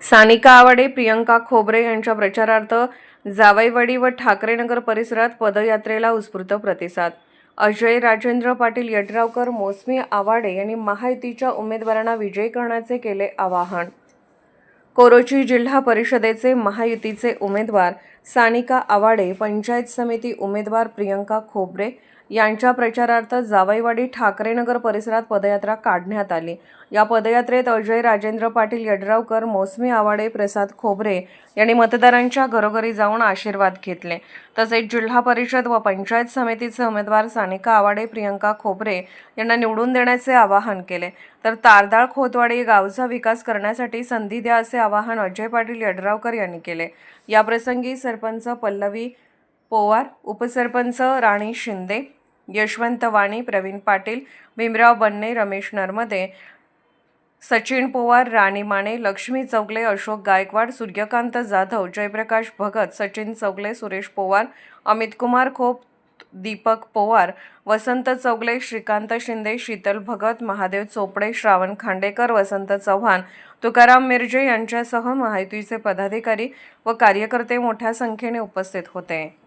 सानिका आवाडे, प्रियंका खोबरे यांच्या प्रचारार्थ जावईवाडी व ठाकरेनगर परिसरात पदयात्रेला उत्स्फूर्त प्रतिसाद. अजय राजेंद्र पाटील यड्रावकर, मौसमी आवाडे यांनी महायुतीच्या उमेदवारांना विजयी करण्याचे केले आवाहन. कोरोची जिल्हा परिषदेचे महायुतीचे उमेदवार सानिका आवाडे, पंचायत समिती उमेदवार प्रियंका खोबरे यांच्या प्रचारार्थ जावईवाडी ठाकरेनगर परिसरात पदयात्रा काढण्यात आली. या पदयात्रेत अजय राजेंद्र पाटील यड्रावकर, मौसमी आवाडे, प्रसाद खोबरे यांनी मतदारांच्या घरोघरी जाऊन आशीर्वाद घेतले. तसेच जिल्हा परिषद व पंचायत समितीचे उमेदवार सानिका आवाडे, प्रियंका खोबरे यांना निवडून देण्याचे आवाहन केले. तर तारदाळ खोतवाडी गावचा विकास करण्यासाठी संधी द्या असे आवाहन अजय पाटील यड्रावकर यांनी केले. याप्रसंगी सरपंच पल्लवी पोवार, उपसरपंच राणी शिंदे, यशवंत वाणी, प्रवीण पाटील, भीमराव बन्ने, रमेश नर्मदे, सचिन पोवार, राणी माने, लक्ष्मी चौगले, अशोक गायकवाड, सूर्यकांत जाधव, जयप्रकाश भगत, सचिन चौगले, सुरेश पोवार, अमित कुमार खोप, दीपक पोवार, वसंत चौगले, श्रीकांत शिंदे, शीतल भगत, महादेव चोपडे, श्रावण खांडेकर, वसंत चव्हाण, तुकाराम मिरजे यांच्यासह महायुतीचे पदाधिकारी व कार्यकर्ते मोठ्या संख्येने उपस्थित होते.